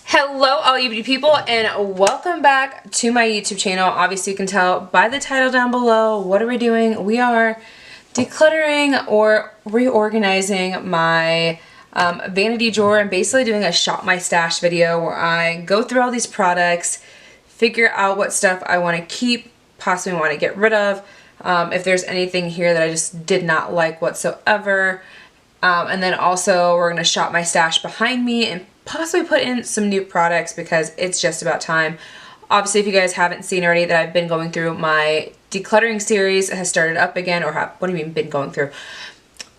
Hello all you beauty people and welcome back to my YouTube channel. Obviously you can tell by the title down below. What are we doing? We are decluttering or reorganizing my vanity drawer and basically doing a shop my stash video where I go through all these products, figure out what stuff I want to keep, possibly want to get rid of, if there's anything here that I just did not like whatsoever. And then also we're going to shop my stash behind me and possibly put in some new products because it's just about time. Obviously, if you guys haven't seen already that I've been going through my decluttering series, it has started up again, or what do you mean been going through?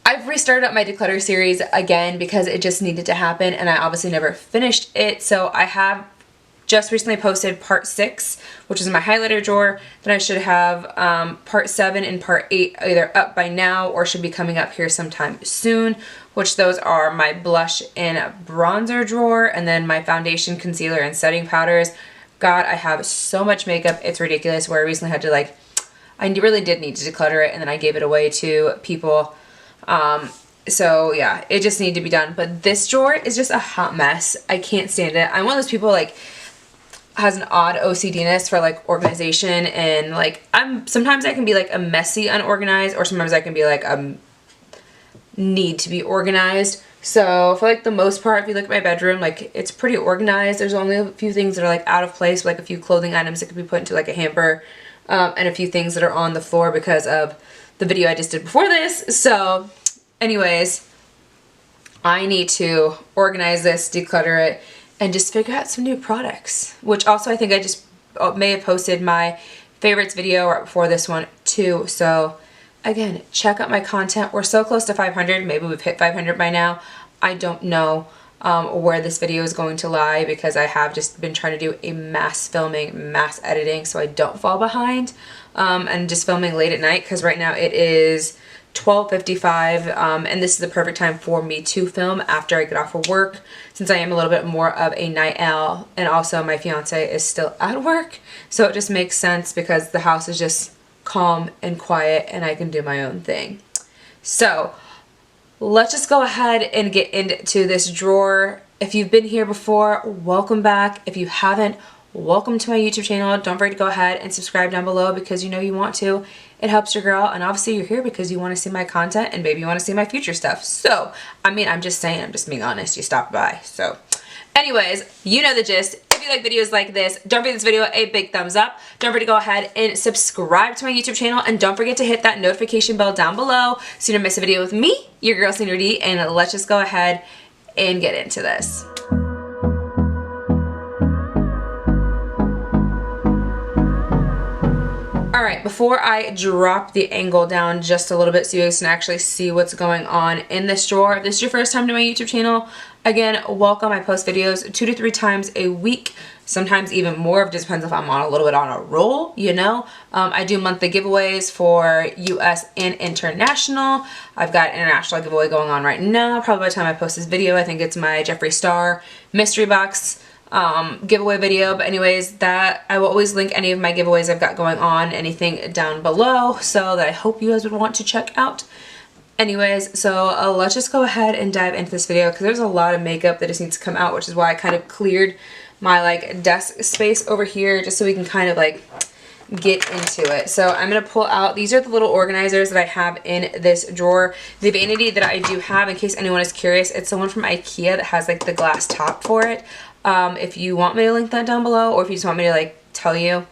I've restarted up my declutter series again because it just needed to happen and I obviously never finished it. So I have just recently posted part 6, which is my highlighter drawer. Then I should have part 7 and part 8 either up by now or should be coming up here sometime soon, which those are my blush and bronzer drawer and then my foundation, concealer, and setting powders. God, I have so much makeup. It's ridiculous where I recently had to I really did need to declutter it and then I gave it away to people. So yeah, it just needed to be done. But this drawer is just a hot mess. I can't stand it. I'm one of those people has an odd OCD-ness for organization and sometimes I can be a messy unorganized or sometimes I can be need to be organized. So for the most part, if you look at my bedroom, it's pretty organized. There's only a few things that are out of place, a few clothing items that could be put into a hamper, and a few things that are on the floor because of the video I just did before this. So anyways, I need to organize this, declutter it, and just figure out some new products, which also I think I just may have posted my favorites video right before this one too. So again, check out my content. We're so close to 500. Maybe we've hit 500 by now. I don't know where this video is going to lie because I have just been trying to do a mass filming, mass editing so I don't fall behind, and just filming late at night because right now it is 12:55, and this is the perfect time for me to film after I get off of work since I am a little bit more of a night owl and also my fiance is still at work, so it just makes sense because the house is just calm and quiet and I can do my own thing. So let's just go ahead and get into this drawer. If you've been here before, welcome back. If you haven't, welcome to my YouTube channel. Don't forget to go ahead and subscribe down below because you know you want to. It helps your girl, and obviously you're here because you want to see my content and maybe you want to see my future stuff. So, I mean, I'm just saying, I'm just being honest. You stopped by. So, anyways, you know the gist. If you like videos like this, don't forget this video a big thumbs up. Don't forget to go ahead and subscribe to my YouTube channel, and don't forget to hit that notification bell down below so you don't miss a video with me, your girl Sandra D, and let's just go ahead and get into this. Alright, before I drop the angle down just a little bit so you guys can actually see what's going on in this drawer, if this is your first time to my YouTube channel, again, welcome. I post videos 2 to 3 times a week, sometimes even more. It just depends if I'm on a little bit on a roll, you know. I do monthly giveaways for US and international. I've got an international giveaway going on right now. Probably by the time I post this video, I think it's my JEFFREE Star mystery box giveaway video. But anyways, that I will always link any of my giveaways I've got going on, anything down below, so that I hope you guys would want to check out. Anyways, so let's just go ahead and dive into this video because there's a lot of makeup that just needs to come out, which is why I kind of cleared my desk space over here just so we can kind of get into it. So I'm going to pull out, these are the little organizers that I have in this drawer. The vanity that I do have, in case anyone is curious, it's the one from IKEA that has the glass top for it. If you want me to link that down below, or if you just want me to tell you,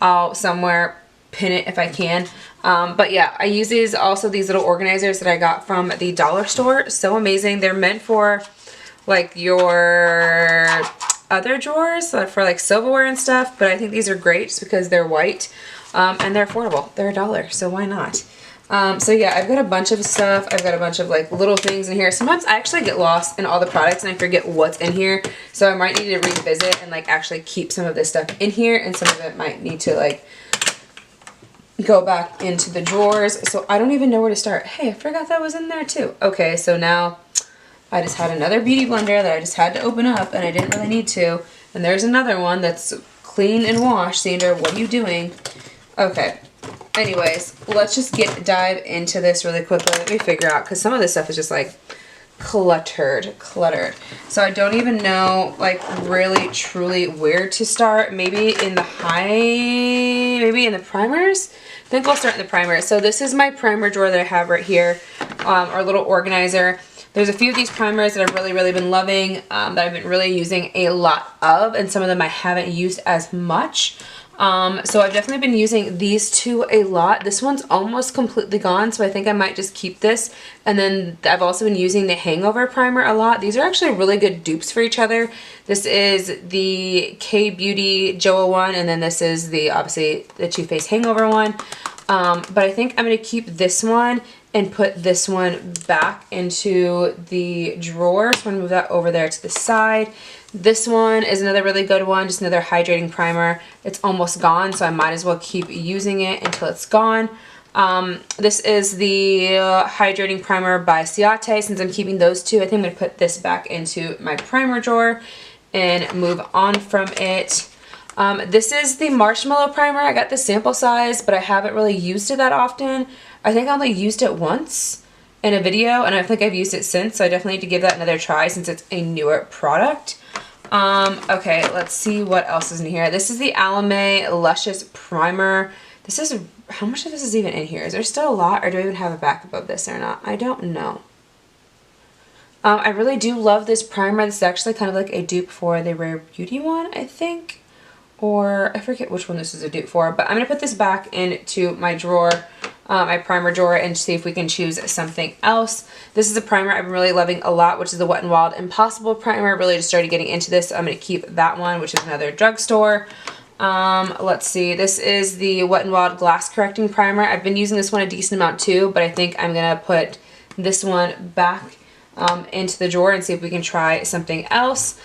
I'll somewhere pin it if I can. But yeah, I use these little organizers that I got from the dollar store. So amazing. They're meant for your other drawers, for silverware and stuff, but I think these are great just because they're white, and they're affordable. They're $1, so why not? So yeah, I've got a bunch of stuff. I've got a bunch of little things in here. Sometimes I actually get lost in all the products and I forget what's in here. So I might need to revisit and actually keep some of this stuff in here, and some of it might need to go back into the drawers. So I don't even know where to start. Hey, I forgot that was in there too. Okay, so now I just had another beauty blender that I just had to open up and I didn't really need to. And there's another one that's clean and washed. Sandra, what are you doing? Okay. Anyways, let's just dive into this really quickly. Let me figure out, because some of this stuff is just cluttered. So I don't even know, like, really truly where to start. Maybe in the maybe in the primers? I think we'll start in the primers. So this is my primer drawer that I have right here, our little organizer. There's a few of these primers that I've really been loving, that I've been really using a lot of, and some of them I haven't used as much. So I've definitely been using these two a lot. This one's almost completely gone, so I think I might just keep this. And then I've also been using the Hangover primer a lot. These are actually really good dupes for each other. This is the K-Beauty Joa one, and then this is the, obviously, the Too Faced Hangover one. But I think I'm going to keep this one and put this one back into the drawer. So I'm going to move that over there to the side. This one is another really good one, just another hydrating primer. It's almost gone, so I might as well keep using it until it's gone. This is the hydrating primer by Ciate. Since I'm keeping those two, I think I'm going to put this back into my primer drawer and move on from it. This is the Marshmallow primer. I got the sample size, but I haven't really used it that often. I think I only used it once in a video, and I think I've used it since, so I definitely need to give that another try since it's a newer product. Okay, let's see what else is in here. This is the Alame Luscious Primer. This is, how much of this is even in here? Is there still a lot, or do I even have a backup of this or not? I don't know. I really do love this primer. This is actually kind of like a dupe for the Rare Beauty one, I think. Or, I forget which one this is a dupe for, but I'm going to put this back into my drawer, my primer drawer, and see if we can choose something else. This is a primer I've been really loving a lot, which is the Wet n Wild Impossible primer. I really just started getting into this, so I'm going to keep that one, which is another drugstore. Let's see, this is the Wet n Wild Glass Correcting Primer. I've been using this one a decent amount too, but I think I'm going to put this one back into the drawer and see if we can try something else.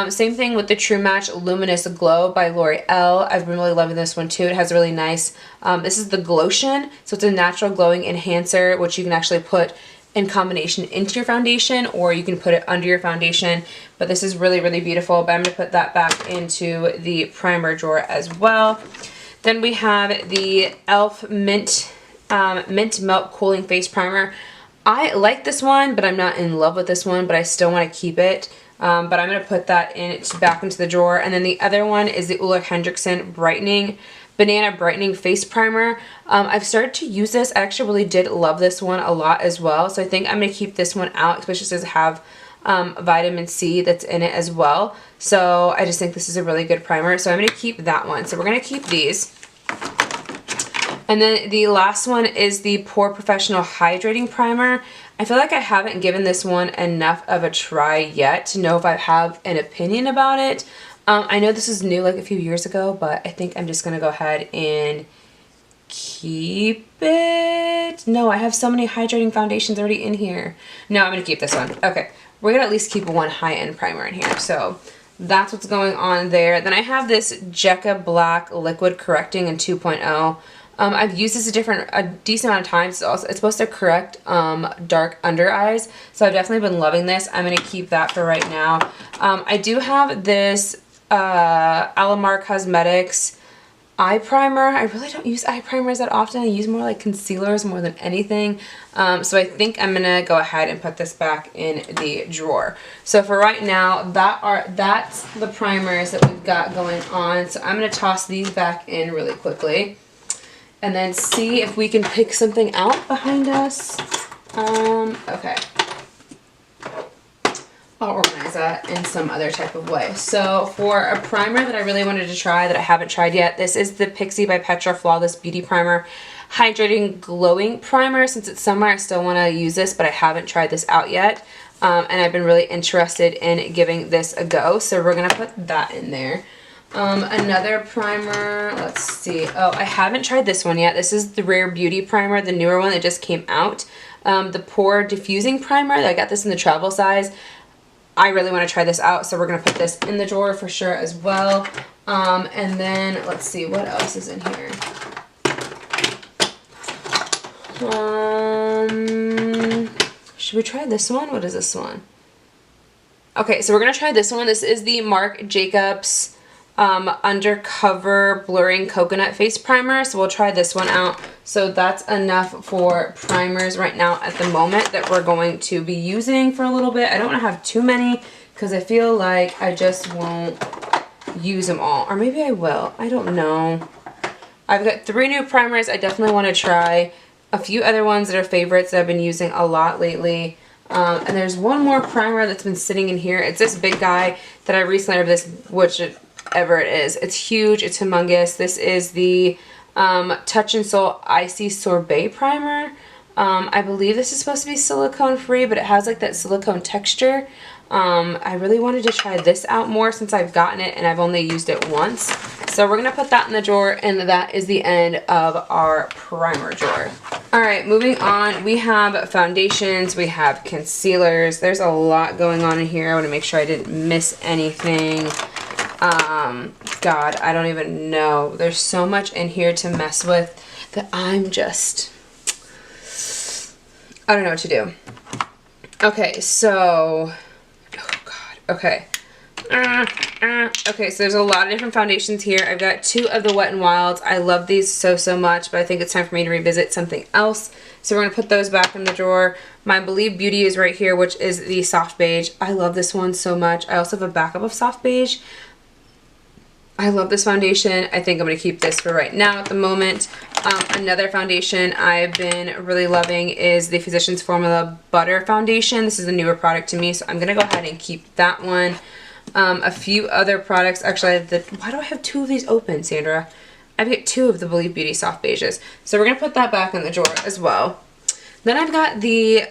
Same thing with the True Match Luminous Glow by L'Oreal. I've been really loving this one too. It has a really nice, this is the Glotion, so it's a natural glowing enhancer, which you can actually put in combination into your foundation, or you can put it under your foundation. But this is really beautiful, but I'm going to put that back into the primer drawer as well. Then we have the e.l.f. Mint Melt Cooling Face Primer. I like this one, but I'm not in love with this one, but I still want to keep it. But I'm going to put that back into the drawer. And then the other one is the Ulla Hendrickson Banana Brightening Face Primer. I've started to use this. I actually really did love this one a lot as well. So I think I'm going to keep this one out, especially since it have vitamin C that's in it as well. So I just think this is a really good primer. So I'm going to keep that one. So we're going to keep these. And then the last one is the Pore Professional Hydrating Primer. I feel like I haven't given this one enough of a try yet to know if I have an opinion about it. I know this is new like a few years ago, but I think I'm just going to go ahead and keep it. No, I have so many hydrating foundations already in here. No, I'm going to keep this one. Okay, we're going to at least keep one high-end primer in here. So that's what's going on there. Then I have this Jekka Black Liquid Correcting in 2.0. I've used this a decent amount of times. It's supposed to correct dark under eyes, so I've definitely been loving this. I'm going to keep that for right now. I do have this Alamar Cosmetics eye primer. I really don't use eye primers that often. I use more like concealers more than anything. So I think I'm going to go ahead and put this back in the drawer. So for right now, that's the primers that we've got going on. So I'm going to toss these back in really quickly and then see if we can pick something out behind us. Okay. I'll organize that in some other type of way. So for a primer that I really wanted to try that I haven't tried yet, this is the Pixi by Petra Flawless Beauty Primer Hydrating Glowing Primer. Since it's summer, I still want to use this, but I haven't tried this out yet. And I've been really interested in giving this a go, so we're going to put that in there. Another primer, let's see. Oh, I haven't tried this one yet. This is the Rare Beauty Primer, the newer one that just came out. The Pore Diffusing Primer, I got this in the travel size. I really want to try this out, so we're going to put this in the drawer for sure as well. And then, let's see, what else is in here? Should we try this one? What is this one? Okay, so we're going to try this one. This is the Marc Jacobs Undercover Blurring Coconut Face Primer. So we'll try this one out. So that's enough for primers right now at the moment that we're going to be using for a little bit. I don't want to have too many because I feel like I just won't use them all. Or maybe I will. I don't know. I've got 3 new primers I definitely want to try. A few other ones that are favorites that I've been using a lot lately. And there's one more primer that's been sitting in here. It's this big guy that I recently ordered this, whichever it is. It's huge. It's humongous. This is the Touch and Soul Icy Sorbet Primer. I believe this is supposed to be silicone free, but it has like that silicone texture. I really wanted to try this out more since I've gotten it and I've only used it once. So we're going to put that in the drawer, and that is the end of our primer drawer. Alright, moving on, we have foundations, we have concealers. There's a lot going on in here. I want to make sure I didn't miss anything. God, I don't even know. There's so much in here to mess with that I'm just... I don't know what to do. Okay, so... Oh, God. Okay. Okay, so there's a lot of different foundations here. I've got 2 of the Wet n Wilds. I love these so much, but I think it's time for me to revisit something else. So we're going to put those back in the drawer. My Believe Beauty is right here, which is the Soft Beige. I love this one so much. I also have a backup of Soft Beige. I love this foundation. I think I'm going to keep this for right now at the moment. Another foundation I've been really loving is the Physicians Formula Butter Foundation. This is a newer product to me, so I'm going to go ahead and keep that one. A few other products. Actually, why do I have 2 of these open, Sandra? I've got 2 of the Believe Beauty Soft Beiges. So we're going to put that back in the drawer as well. Then I've got the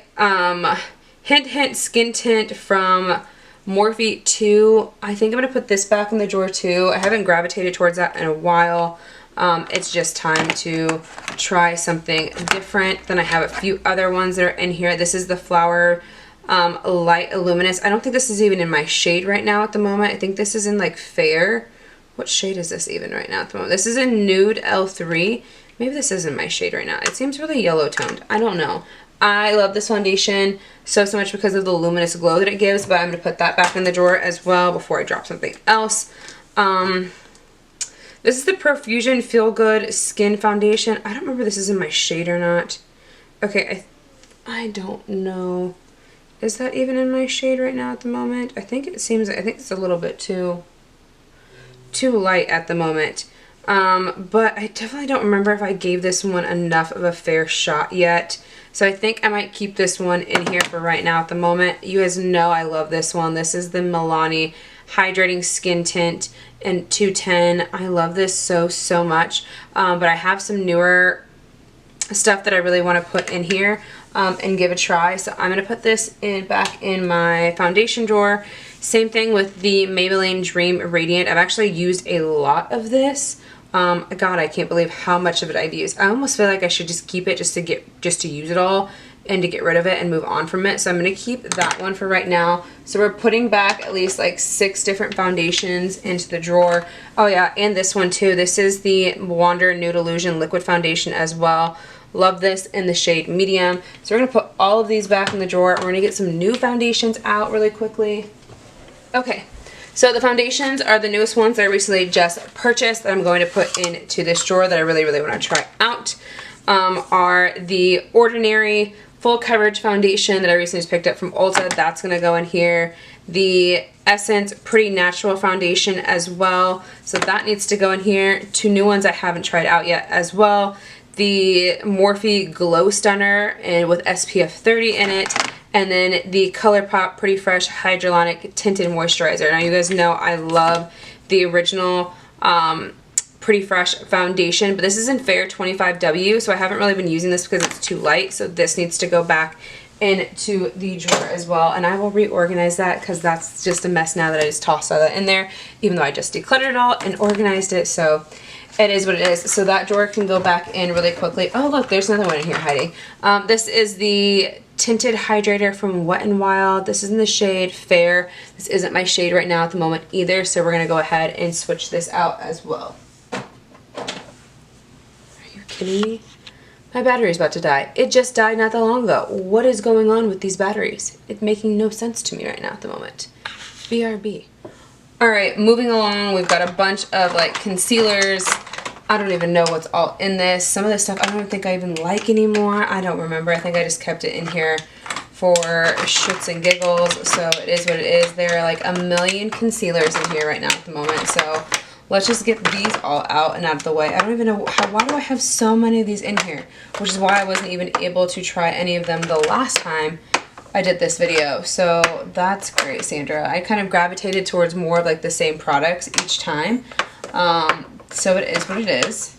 Hint Hint Skin Tint from Morphe 2. I think I'm going to put this back in the drawer too. I haven't gravitated towards that in a while. It's just time to try something different. Then I have a few other ones that are in here. This is the Flower Light Luminous. I don't think this is even in my shade right now at the moment. I think this is in like Fair. What shade is this even right now at the moment? This is in Nude L3. Maybe this is in my shade right now. It seems really yellow toned. I don't know. I love this foundation so much because of the luminous glow that it gives, but I'm going to put that back in the drawer as well before I drop something else. This is the Profusion Feel Good Skin Foundation. I don't remember if this is in my shade or not. Okay, I don't know. Is that even in my shade right now at the moment? I think it's a little bit too light at the moment. But I definitely don't remember if I gave this one enough of a fair shot yet. So I think I might keep this one in here for right now at the moment. You guys know I love this one. This is the Milani Hydrating Skin Tint in 210. I love this so much. But I have some newer stuff that I really want to put in here and give a try. So I'm going to put this back in my foundation drawer. Same thing with the Maybelline Dream Radiant. I've actually used a lot of this. God, I can't believe how much of it I've used. I almost feel like I should just keep it just to use it all and to get rid of it and move on from it. So I'm going to keep that one for right now. So we're putting back at least like 6 different foundations into the drawer. Oh yeah, and this one too. This is the Wander Nude Illusion Liquid Foundation as well. Love this in the shade medium. So we're going to put all of these back in the drawer. We're going to get some new foundations out really quickly. Okay. So the foundations are the newest ones that I recently just purchased that I'm going to put into this drawer that I really want to try out. Are the Ordinary Full Coverage Foundation that I recently just picked up from Ulta. That's going to go in here. The Essence Pretty Natural Foundation as well. So that needs to go in here. 2 new ones I haven't tried out yet as well. The Morphe Glow Stunner and with SPF 30 in it. And then the ColourPop Pretty Fresh Hyaluronic Tinted Moisturizer. Now you guys know I love the original Pretty Fresh foundation, but this is in Fair 25W, so I haven't really been using this because it's too light, so this needs to go back into the drawer as well. And I will reorganize that because that's just a mess now that I just tossed all that in there, even though I just decluttered it all and organized it, so it is what it is. So that drawer can go back in really quickly. Oh look, there's another one in here hiding. This is the Tinted Hydrator from Wet n Wild. This is in the shade Fair. This isn't my shade right now at the moment either, so we're going to go ahead and switch this out as well. Are you kidding me? My battery's about to die. It just died not that long ago. What is going on with these batteries? It's making no sense to me right now at the moment. BRB. Alright, moving along, we've got a bunch of like concealers. I don't even know what's all in this. Some of this stuff I don't think I even like anymore. I don't remember. I think I just kept it in here for shits and giggles. So it is what it is. There are like a million concealers in here right now at the moment. So let's just get these all out and out of the way. I don't even know why do I have so many of these in here? Which is why I wasn't even able to try any of them the last time I did this video. So that's great, Sandra. I kind of gravitated towards more of like the same products each time. So it is what it is.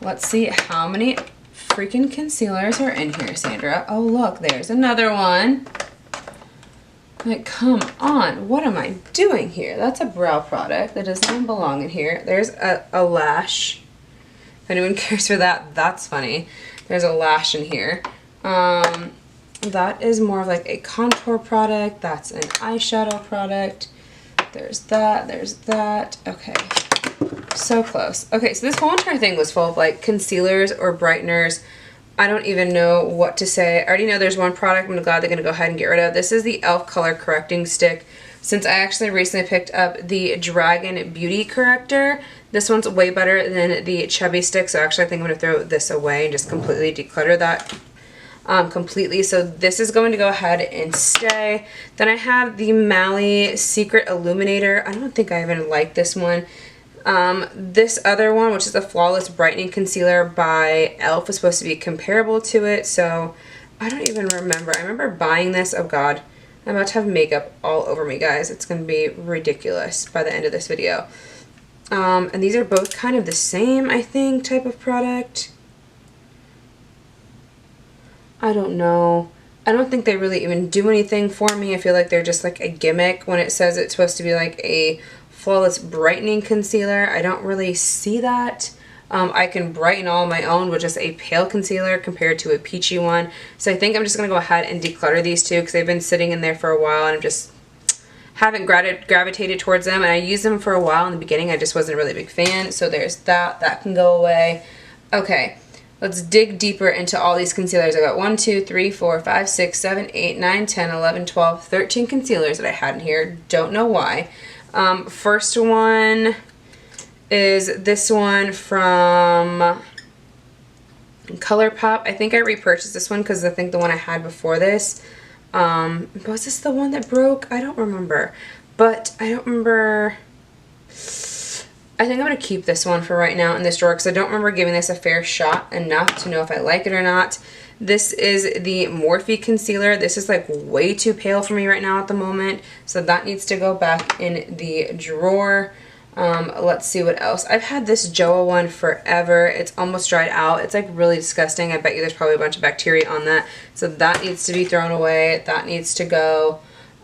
Let's see how many freaking concealers are in here, Sandra. Oh look, there's another one. Like, come on, what am I doing here? That's a brow product that doesn't even belong in here. There's a lash. If anyone cares for that, that's funny. There's a lash in here. That is more of like a contour product. That's an eyeshadow product. There's that, there's that. Okay, so close. Okay, so this whole entire thing was full of like concealers or brighteners. I don't even know what to say. I already know there's one product I'm glad they're gonna go ahead and get rid of. This is the e.l.f. Color Correcting Stick. Since I actually recently picked up the Dragon Beauty Corrector, this one's way better than the Chubby Stick, so actually I think I'm gonna throw this away and just completely declutter that completely. So this is going to go ahead and stay. Then I have the Mally Secret Illuminator. I don't think I even like this one. This other one, which is the Flawless Brightening Concealer by e.l.f., is supposed to be comparable to it, so I don't even remember. I remember buying this. Oh god, I'm about to have makeup all over me, guys. It's going to be ridiculous by the end of this video. And these are both kind of the same, I think, type of product. I don't know. I don't think they really even do anything for me. I feel like they're just like a gimmick when it says it's supposed to be like a flawless brightening concealer. I don't really see that. I can brighten all on my own with just a pale concealer compared to a peachy one. So I think I'm just going to go ahead and declutter these two because they've been sitting in there for a while and I'm just haven't gravitated towards them. And I used them for a while in the beginning. I just wasn't a really big fan. So there's that. That can go away. Okay. Let's dig deeper into all these concealers. I got 1, 2, 3, 4, 5, 6, 7, 8, 9, 10, 11, 12, 13 concealers that I had in here. Don't know why. First one is this one from ColourPop. I think I repurchased this one because I think the one I had before this. Was this the one that broke? I don't remember. But I don't remember... I think I'm going to keep this one for right now in this drawer because I don't remember giving this a fair shot enough to know if I like it or not. This is the Morphe concealer. This is like way too pale for me right now at the moment, so that needs to go back in the drawer. Let's see what else. I've had this JOA one forever. It's almost dried out. It's like really disgusting. I bet you there's probably a bunch of bacteria on that, so that needs to be thrown away. That needs to go.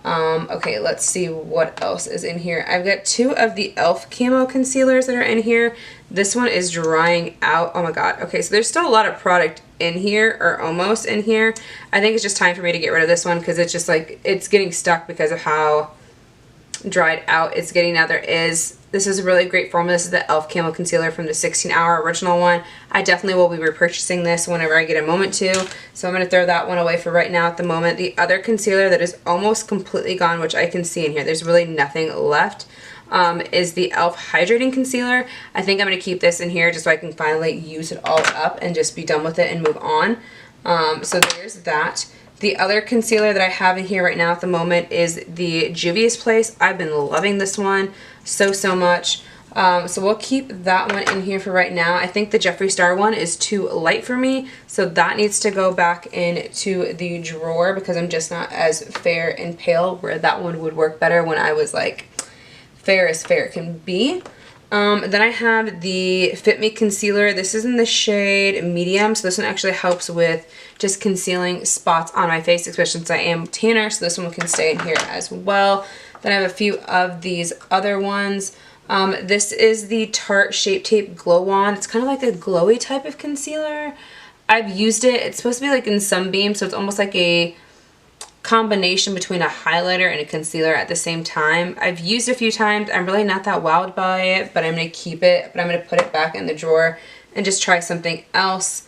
Okay, let's see what else is in here. I've got 2 of the e.l.f. Camo concealers that are in here. This one is drying out. Oh my god. Okay, so there's still a lot of product in here, or almost in here. I think it's just time for me to get rid of this one because it's just like, it's getting stuck because of how dried out it's getting. Now this is a really great formula. This is the e.l.f. Camo Concealer from the 16-hour original one. I definitely will be repurchasing this whenever I get a moment to. So I'm going to throw that one away for right now at the moment. The other concealer that is almost completely gone, which I can see in here, there's really nothing left, is the e.l.f. Hydrating Concealer. I think I'm going to keep this in here just so I can finally use it all up and just be done with it and move on. So there's that. The other concealer that I have in here right now at the moment is the Juvia's Place. I've been loving this one so much. So we'll keep that one in here for right now. I think the Jeffree Star one is too light for me, so that needs to go back into the drawer because I'm just not as fair and pale, where that one would work better when I was like fair as fair can be. Then I have the Fit Me Concealer. This is in the shade Medium, so this one actually helps with just concealing spots on my face, especially since I am tanner, so this one can stay in here as well. Then I have a few of these other ones. This is the Tarte Shape Tape Glow Wand. It's kind of like a glowy type of concealer. I've used it. It's supposed to be like in Sunbeam, so it's almost like a combination between a highlighter and a concealer at the same time. I've used it a few times. I'm really not that wowed by it, but I'm going to keep it. But I'm going to put it back in the drawer and just try something else.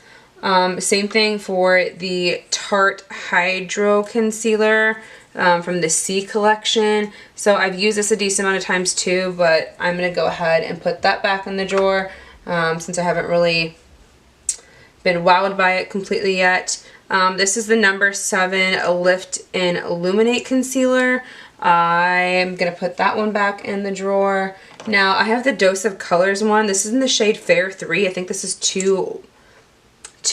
Same thing for the Tarte Hydro Concealer. from the C collection. So I've used this a decent amount of times too, but I'm going to go ahead and put that back in the drawer since I haven't really been wowed by it completely yet. This is the number 7 Lift and Illuminate Concealer. I'm going to put that one back in the drawer. Now I have the Dose of Colors one. This is in the shade Fair 3. I think this is too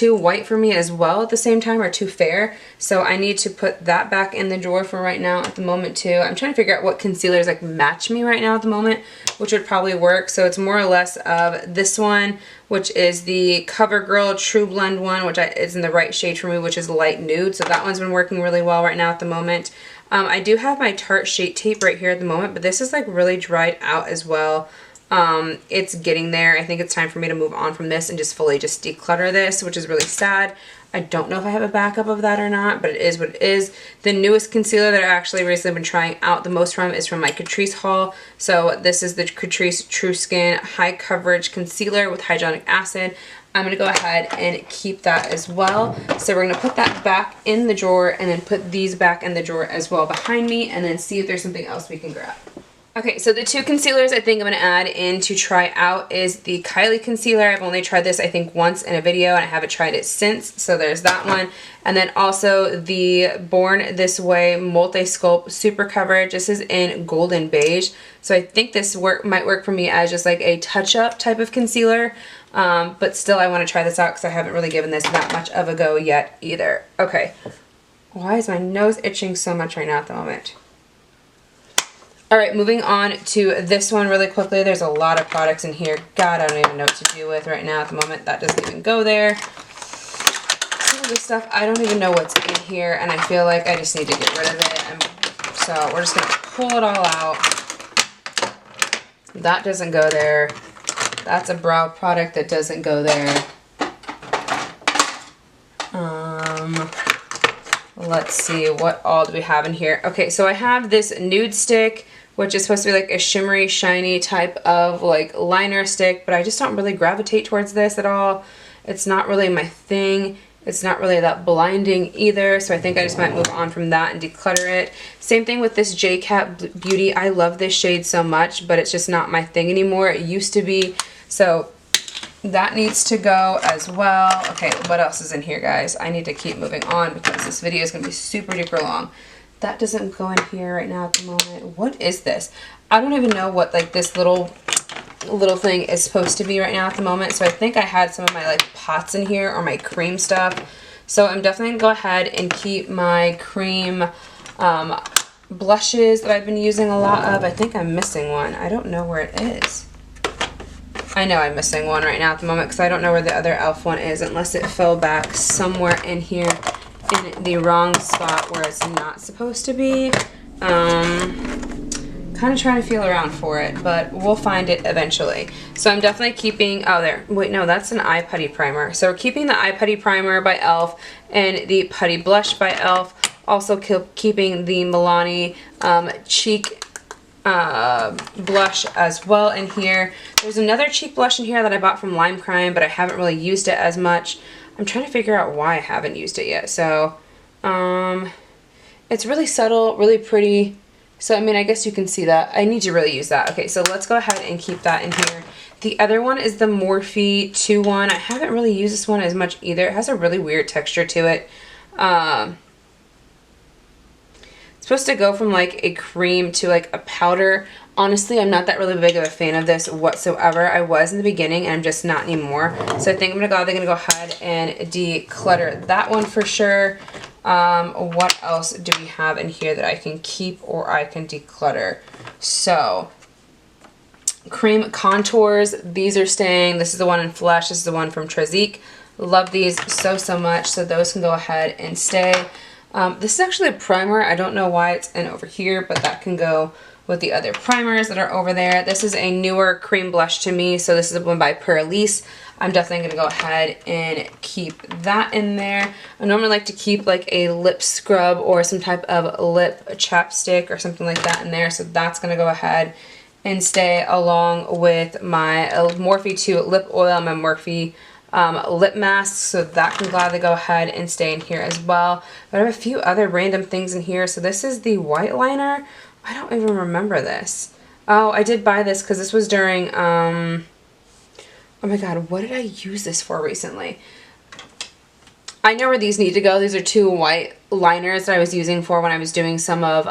white for me as well at the same time, or too fair. So I need to put that back in the drawer for right now at the moment too. I'm trying to figure out what concealers like match me right now at the moment, which would probably work. So it's more or less of this one, which is the CoverGirl True Blend one, which is in the right shade for me, which is light nude. So that one's been working really well right now at the moment. I do have my Tarte Shape Tape right here at the moment, but this is like really dried out as well. It's getting there. I think it's time for me to move on from this and just fully just declutter this, which is really sad. I don't know if I have a backup of that or not, but it is what it is. The newest concealer that I actually recently been trying out the most from is from my Catrice haul. So this is the Catrice True Skin High Coverage Concealer with Hyaluronic Acid. I'm going to go ahead and keep that as well. So we're going to put that back in the drawer and then put these back in the drawer as well behind me, and then see if there's something else we can grab. Okay, so the 2 concealers I think I'm going to add in to try out is the Kylie concealer. I've only tried this I think once in a video and I haven't tried it since, so there's that one. And then also the Born This Way Multi-Sculpt Super Coverage. This is in Golden Beige, so I think this might work for me as just like a touch-up type of concealer. But still I want to try this out because I haven't really given this that much of a go yet either. Okay, why is my nose itching so much right now at the moment? Alright, moving on to this one really quickly. There's a lot of products in here. God, I don't even know what to do with right now at the moment. That doesn't even go there. Some of this stuff, I don't even know what's in here, and I feel like I just need to get rid of it. So we're just going to pull it all out. That doesn't go there. That's a brow product that doesn't go there. Let's see, what all do we have in here? Okay, so I have this nude stick, which is supposed to be like a shimmery, shiny type of like liner stick, but I just don't really gravitate towards this at all. It's not really my thing. It's not really that blinding either, so I think I just might move on from that and declutter it. Same thing with this JCat Beauty. I love this shade so much, but it's just not my thing anymore. It used to be, so that needs to go as well. Okay, what else is in here, guys? I need to keep moving on because this video is going to be super duper long. That doesn't go in here right now at the moment. What is this? I don't even know what like this little thing is supposed to be right now at the moment. So I think I had some of my like pots in here or my cream stuff. So I'm definitely going to go ahead and keep my cream blushes that I've been using a lot of. I think I'm missing one. I don't know where it is. I know I'm missing one right now at the moment because I don't know where the other e.l.f. one is unless it fell back somewhere in here in the wrong spot where it's not supposed to be. Kind of trying to feel around for it, but we'll find it eventually. So I'm definitely keeping, oh there, wait no, that's an eye putty primer. So we're keeping the eye putty primer by e.l.f. and the putty blush by e.l.f. Also keeping the Milani cheek blush as well in here. There's another cheek blush in here that I bought from Lime Crime, but I haven't really used it as much. I'm trying to figure out why I haven't used it yet. So it's really subtle, really pretty. So I mean, I guess you can see that. I need to really use that. Okay, so let's go ahead and keep that in here. The other one is the Morphe 2-1. I haven't really used this one as much either. It has a really weird texture to it. Supposed to go from like a cream to like a powder. Honestly, I'm not that really big of a fan of this whatsoever. I was in the beginning and I'm just not anymore. So I think I'm gonna go ahead and declutter that one for sure. What else do we have in here that I can keep or I can declutter? So cream contours, these are staying. This is the one in Flesh. This is the one from Trezique. Love these so much, so those can go ahead and stay. This is actually a primer. I don't know why it's in over here, but that can go with the other primers that are over there. This is a newer cream blush to me, so this is one by Purlisse. I'm definitely going to go ahead and keep that in there. I normally like to keep like a lip scrub or some type of lip chapstick or something like that in there, so that's going to go ahead and stay along with my Morphe 2 lip oil, my Morphe lip masks, so that can gladly go ahead and stay in here as well. But I have a few other random things in here. So this is the white liner. I don't even remember this. Oh, I did buy this because this was during, oh my god, what did I use this for recently? I know where these need to go. These are 2 white liners that I was using for when I was doing some of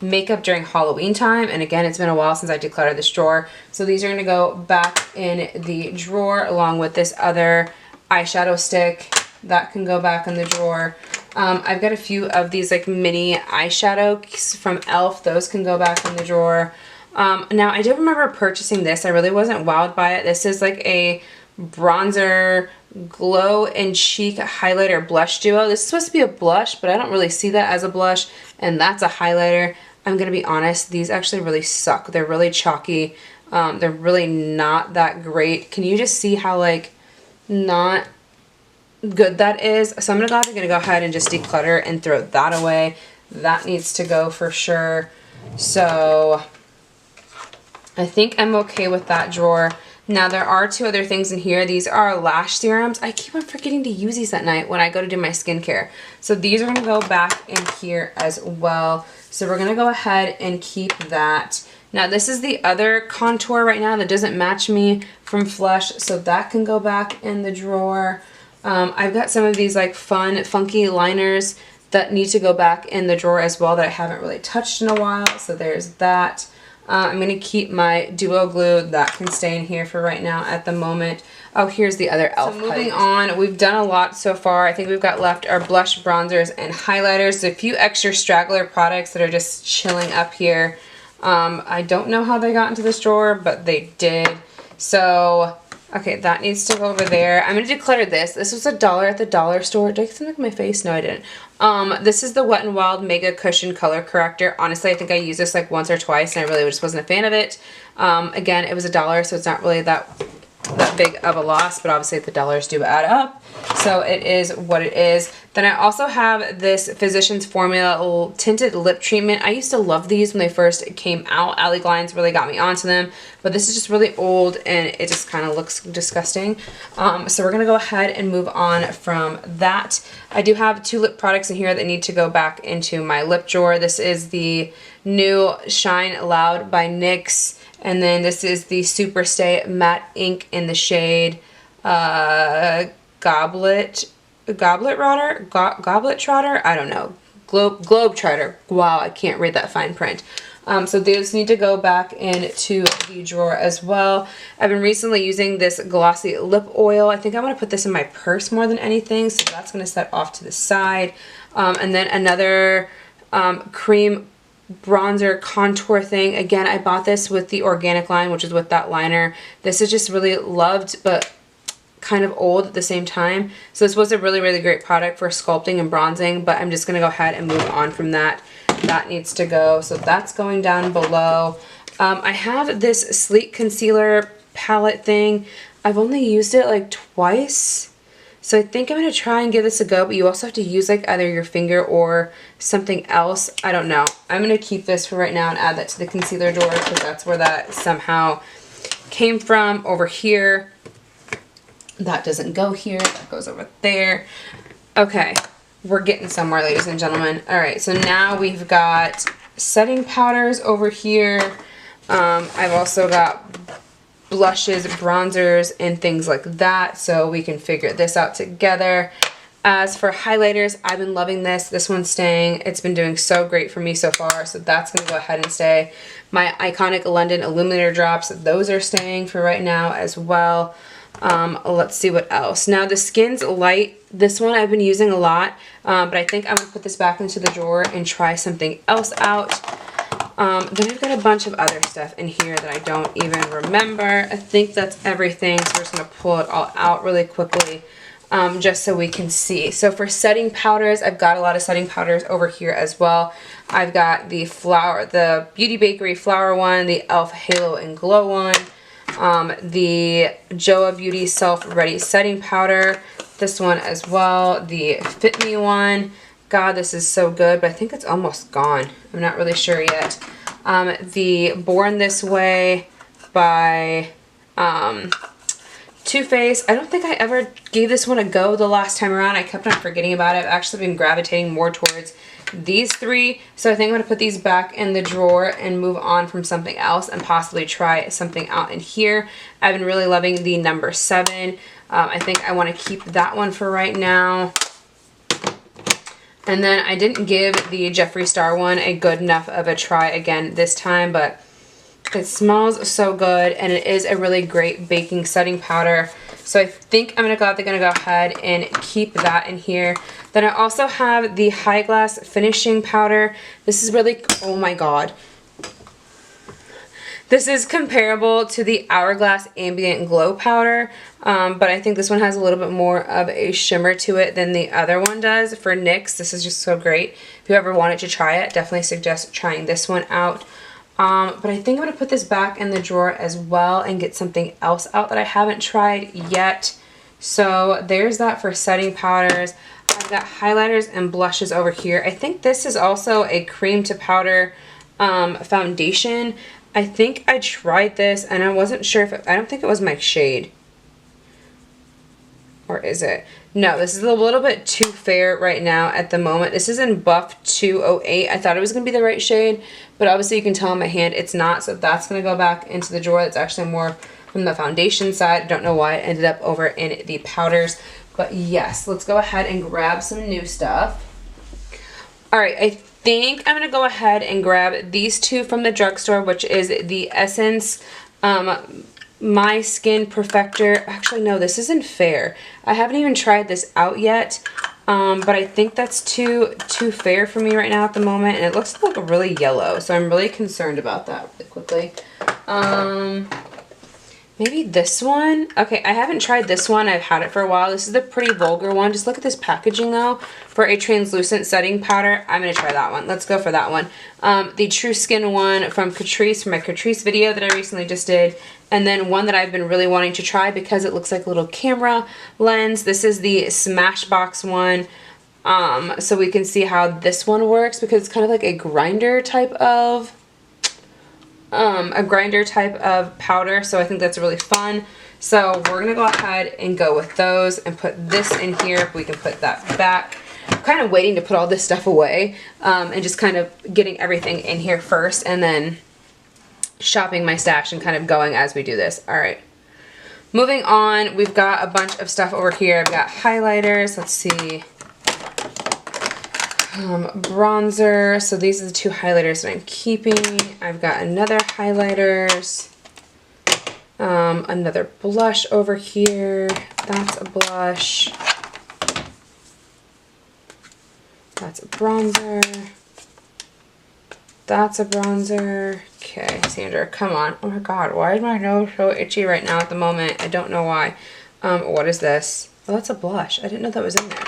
makeup during Halloween time. And again, it's been a while since I decluttered this drawer. So these are going to go back in the drawer along with this other eyeshadow stick. That can go back in the drawer. I've got a few of these like mini eyeshadows from e.l.f. Those can go back in the drawer. Now, I do remember purchasing this. I really wasn't wowed by it. This is like a bronzer glow and cheek highlighter blush duo. This is supposed to be a blush, but I don't really see that as a blush, and that's a highlighter. I'm gonna be honest, these actually really suck. They're really chalky. They're really not that great. Can you just see how like not good that is? So I'm gonna go ahead and just declutter and throw that away. That needs to go for sure. So I think I'm okay with that drawer. Now there are 2 other things in here. These are lash serums. I keep on forgetting to use these at night when I go to do my skincare. So these are gonna go back in here as well. So we're gonna go ahead and keep that. Now this is the other contour right now that doesn't match me from Flush, so that can go back in the drawer. I've got some of these like fun, funky liners that need to go back in the drawer as well that I haven't really touched in a while, so there's that. I'm going to keep my duo glue. That can stay in here for right now at the moment. Oh, here's the other e.l.f. So moving on, we've done a lot so far. I think we've got left our blush, bronzers, and highlighters. A few extra straggler products that are just chilling up here. I don't know how they got into this drawer, but they did. So, okay, that needs to go over there. I'm going to declutter this. This was $1 at the dollar store. Did I get something on my face? No, I didn't. This is the Wet n Wild Mega Cushion Color Corrector. Honestly, I think I used this like once or twice, and I really just wasn't a fan of it. Again, it was $1, so it's not really that big of a loss, but obviously the dollars do add up, so it is what it is. Then I also have this Physicians Formula tinted lip treatment. I used to love these when they first came out. Ally Glines really got me onto them, but this is just really old and it just kind of looks disgusting. So we're gonna go ahead and move on from that. I do have 2 lip products in here that need to go back into my lip drawer. This is the new Shine Loud by NYX. And then this is the Superstay Matte Ink in the shade Goblet Trotter? I don't know. Globe Trotter. Wow, I can't read that fine print. So those need to go back into the drawer as well. I've been recently using this glossy lip oil. I think I want to put this in my purse more than anything, so that's going to set off to the side. And then another cream bronzer contour thing. Again, I bought this with the organic line, which is with that liner. This is just really loved, but kind of old at the same time. So this was a really, really great product for sculpting and bronzing, but I'm just going to go ahead and move on from that. That needs to go. So that's going down below. I have this sleek concealer palette thing. I've only used it like twice. So I think I'm going to try and give this a go, but you also have to use like either your finger or something else. I don't know. I'm going to keep this for right now and add that to the concealer drawer because that's where that somehow came from. Over here. That doesn't go here. That goes over there. Okay. We're getting somewhere, ladies and gentlemen. Alright, so now we've got setting powders over here. I've also got blushes, bronzers, and things like that, so we can figure this out together. As for highlighters, I've been loving this. This one's staying. It's been doing so great for me so far, so that's going to go ahead and stay. My iconic London Illuminator drops, those are staying for right now as well. Let's see what else. Now the Skin's Light, this one I've been using a lot, but I think I'm going to put this back into the drawer and try something else out. Then I've got a bunch of other stuff in here that I don't even remember. I think that's everything, so we're just going to pull it all out really quickly, just so we can see. So for setting powders, I've got a lot of setting powders over here as well. I've got the Beauty Bakery Flower one, the e.l.f. Halo and Glow one, the Joa Beauty Self Ready Setting Powder, this one as well, the Fit Me one. God, this is so good, but I think it's almost gone. I'm not really sure yet. The Born This Way by Too Faced. I don't think I ever gave this one a go the last time around. I kept on forgetting about it. I've actually been gravitating more towards these three. So I think I'm going to put these back in the drawer and move on from something else and possibly try something out in here. I've been really loving the number 7. I think I want to keep that one for right now. And then I didn't give the Jeffree Star one a good enough of a try again this time, but it smells so good, and it is a really great baking setting powder. So I think I'm gonna go ahead and keep that in here. Then I also have the High Glass finishing powder. This is really, oh my god. This is comparable to the Hourglass Ambient Glow powder, but I think this one has a little bit more of a shimmer to it than the other one does. For NYX, this is just so great. If you ever wanted to try it, definitely suggest trying this one out. But I think I'm going to put this back in the drawer as well and get something else out that I haven't tried yet. So there's that for setting powders. I've got highlighters and blushes over here. I think this is also a cream to powder foundation. I think I tried this and I wasn't sure if I don't think it was my shade. Or is it? No, this is a little bit too fair right now at the moment. This is in Buff 208. I thought it was going to be the right shade, but obviously you can tell in my hand it's not, so that's going to go back into the drawer. It's actually more from the foundation side. I don't know why it ended up over in the powders, but yes, let's go ahead and grab some new stuff. Alright, I think I'm going to go ahead and grab these two from the drugstore, which is the Essence My Skin Perfector. Actually, no, this isn't fair. I haven't even tried this out yet, but I think that's too fair for me right now at the moment, and it looks like really yellow, so I'm really concerned about that really quickly. Maybe this one? Okay, I haven't tried this one. I've had it for a while. This is the Pretty Vulgar one. Just look at this packaging, though. For a translucent setting powder, I'm going to try that one. Let's go for that one. The True Skin one from Catrice, from my Catrice video that I recently just did. And then one that I've been really wanting to try because it looks like a little camera lens. This is the Smashbox one. So we can see how this one works because it's kind of like a grinder type of powder, so I think that's really fun. So we're gonna go ahead and go with those and put this in here. We can put that back. I'm kind of waiting to put all this stuff away and just kind of getting everything in here first and then shopping my stash and kind of going as we do this. All right, moving on, we've got a bunch of stuff over here. I've got highlighters, let's see, bronzer. So these are the two highlighters that I'm keeping. I've got another highlighters, another blush over here. That's a blush. That's a bronzer. That's a bronzer. Okay, Sandra, come on. Oh my god, why is my nose so itchy right now at the moment? I don't know why. What is this? Oh, that's a blush. I didn't know that was in there.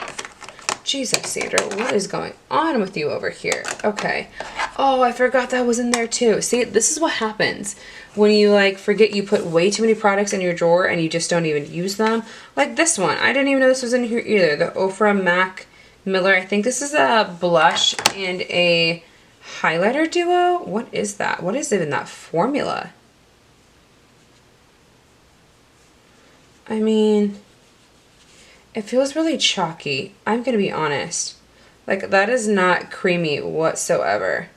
Jesus, Sandra, what is going on with you over here? Okay. Oh, I forgot that was in there too. See, this is what happens when you like forget you put way too many products in your drawer and you just don't even use them. Like this one. I didn't even know this was in here either. The Ofra Mac Miller. I think this is a blush and a highlighter duo. What is that? What is even that formula? I mean, it feels really chalky. I'm gonna be honest. Like, that is not creamy whatsoever.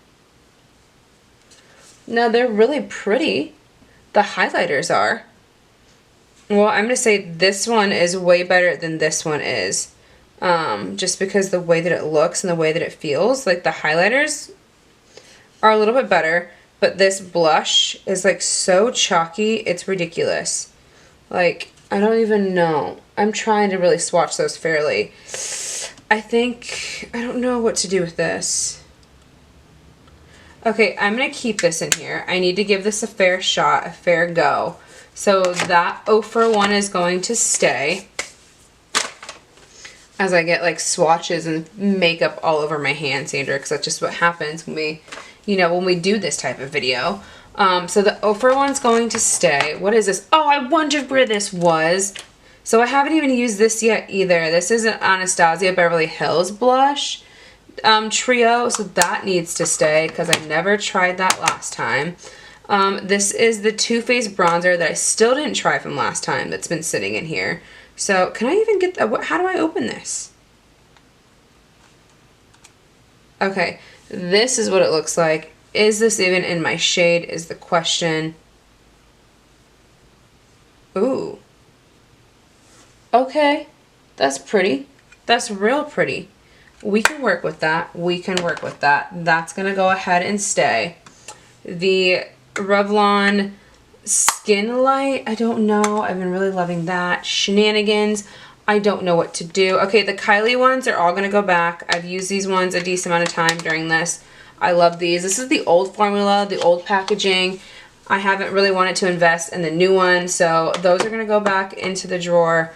Now, they're really pretty. The highlighters are. Well, I'm gonna say this one is way better than this one is. Just because the way that it looks and the way that it feels. Like, the highlighters are a little bit better, but this blush is like so chalky, it's ridiculous. Like, I don't even know. I'm trying to really swatch those fairly. I think, I don't know what to do with this. Okay, I'm going to keep this in here. I need to give this a fair shot, a fair go. So that Ofra one is going to stay as I get like swatches and makeup all over my hand, Sandra, because that's just what happens when we, you know, when we do this type of video. So the Ofra one's going to stay. What is this? Oh, I wondered where this was. So I haven't even used this yet either. This is an Anastasia Beverly Hills blush trio, so that needs to stay because I never tried that last time. This is the Too Faced bronzer that I still didn't try from last time that's been sitting in here. So can I even get, how do I open this? Okay, this is what it looks like. Is this even in my shade is the question. Ooh. Okay, that's pretty. That's real pretty. We can work with that. We can work with that. That's gonna go ahead and stay. The Revlon Skin Light, I don't know. I've been really loving that. Shenanigans, I don't know what to do. Okay, the Kylie ones are all gonna go back. I've used these ones a decent amount of time during this. I love these. This is the old formula, the old packaging. I haven't really wanted to invest in the new one, so those are gonna go back into the drawer.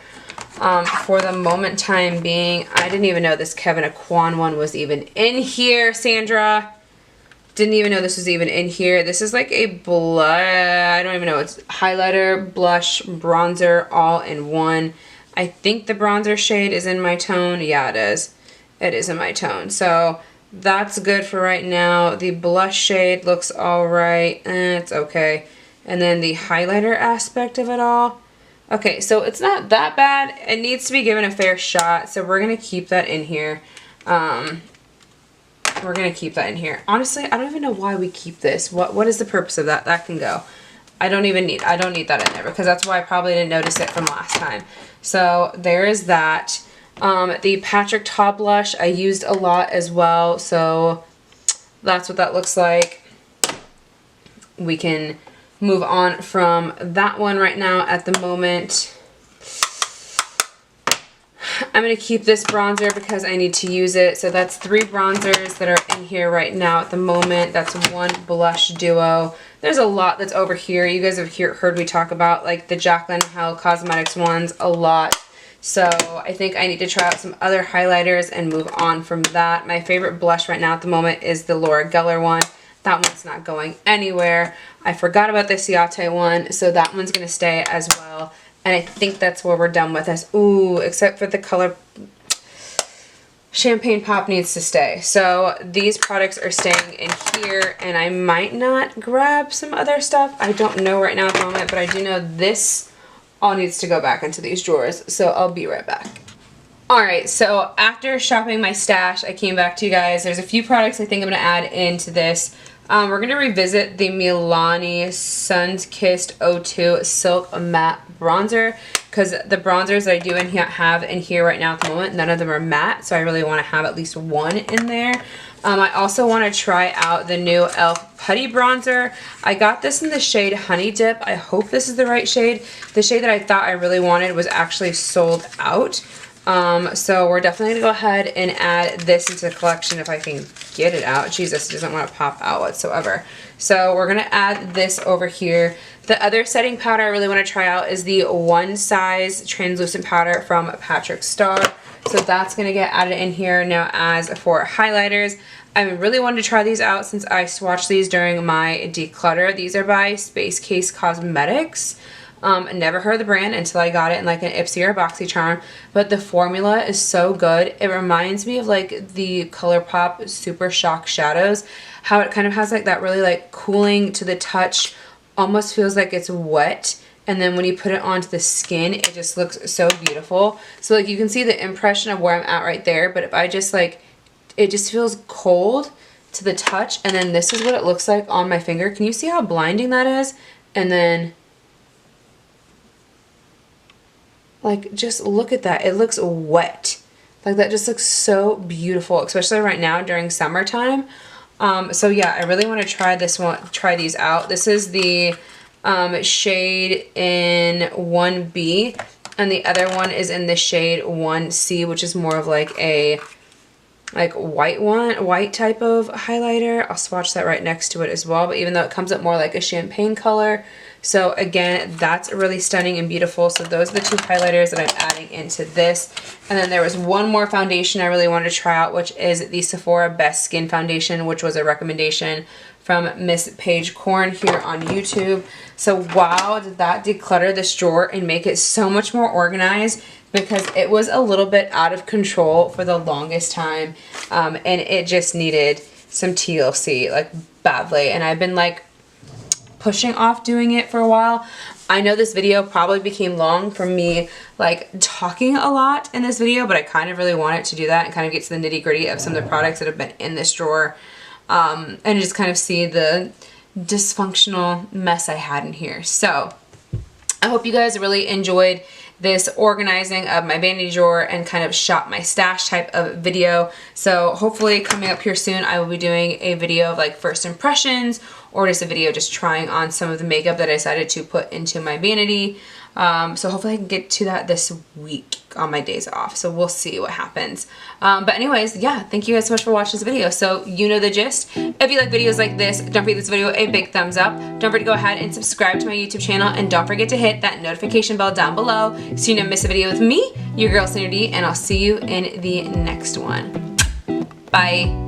For the moment time being, I didn't even know this Kevin Aquan one was even in here, Sandra. Didn't even know this was even in here. This is like a blush, I don't even know, it's highlighter, blush, bronzer, all in one. I think the bronzer shade is in my tone. Yeah, it is. It is in my tone. So that's good for right now. The blush shade looks all right. It's okay. And then the highlighter aspect of it all. Okay, so it's not that bad. It needs to be given a fair shot. So we're going to keep that in here. We're going to keep that in here. Honestly, I don't even know why we keep this. What is the purpose of that? That can go. I don't need that in there because that's why I probably didn't notice it from last time. So there is that. The Patrick Ta blush I used a lot as well. So that's what that looks like. We can move on from that one right now at the moment. I'm going to keep this bronzer because I need to use it. So that's 3 bronzers that are in here right now at the moment. That's 1 blush duo. There's a lot that's over here. You guys have heard me talk about like the Jaclyn Hill Cosmetics ones a lot. So I think I need to try out some other highlighters and move on from that. My favorite blush right now at the moment is the Laura Geller one. That one's not going anywhere. I forgot about the Ciate one, so that one's going to stay as well. And I think that's where we're done with this. Ooh, except for the color Champagne Pop needs to stay. So these products are staying in here, and I might not grab some other stuff. I don't know right now at the moment, but I do know this all needs to go back into these drawers. So I'll be right back. Alright, so after shopping my stash, I came back to you guys. There's a few products I think I'm going to add into this. We're going to revisit the Milani Sun-Kissed 02 Silk Matte Bronzer because the bronzers that I do have in here right now at the moment, none of them are matte, so I really want to have at least one in there. I also want to try out the new e.l.f. Putty Bronzer. I got this in the shade Honey Dip. I hope this is the right shade. The shade that I thought I really wanted was actually sold out. So we're definitely going to go ahead and add this into the collection if I can get it out. Jesus, it doesn't want to pop out whatsoever. So we're going to add this over here. The other setting powder I really want to try out is the One Size Translucent Powder from Patrick Starr. So that's going to get added in here. Now as for highlighters, I really wanted to try these out since I swatched these during my declutter. These are by Space Case Cosmetics. Never heard of the brand until I got it in like an Ipsy or a Boxy charm, but the formula is so good. It reminds me of like the ColourPop Super Shock Shadows, how it kind of has like that really like cooling to the touch, almost feels like it's wet, and then when you put it onto the skin it just looks so beautiful. So like you can see the impression of where I'm at right there, but if I just like, it just feels cold to the touch, and then this is what it looks like on my finger. Can you see how blinding that is? And then like, just look at that. It looks wet. Like, that just looks so beautiful, especially right now during summertime. So yeah, I really want to try these out. This is the shade in 1B, and the other one is in the shade 1C, which is more of like a white type of highlighter. I'll swatch that right next to it as well, but even though it comes up more like a champagne color. So again, that's really stunning and beautiful. So those are the 2 highlighters that I'm adding into this. And then there was one more foundation I really wanted to try out, which is the Sephora Best Skin Foundation, which was a recommendation from Miss Paige Korn here on YouTube. So wow, did that declutter this drawer and make it so much more organized, because it was a little bit out of control for the longest time, and it just needed some TLC like badly. And I've been like pushing off doing it for a while. I know this video probably became long from me like talking a lot in this video, but I kind of really wanted to do that and kind of get to the nitty gritty of some of the products that have been in this drawer, and just kind of see the dysfunctional mess I had in here. So I hope you guys really enjoyed this organizing of my vanity drawer and kind of shop my stash type of video. So hopefully coming up here soon I will be doing a video of like first impressions, or just a video just trying on some of the makeup that I decided to put into my vanity. So hopefully I can get to that this week on my days off. So we'll see what happens. But anyways, yeah, thank you guys so much for watching this video. So you know the gist. If you like videos like this, don't forget this video a big thumbs up. Don't forget to go ahead and subscribe to my YouTube channel, and don't forget to hit that notification bell down below so you don't miss a video with me, your girl Sandra D, and I'll see you in the next one. Bye.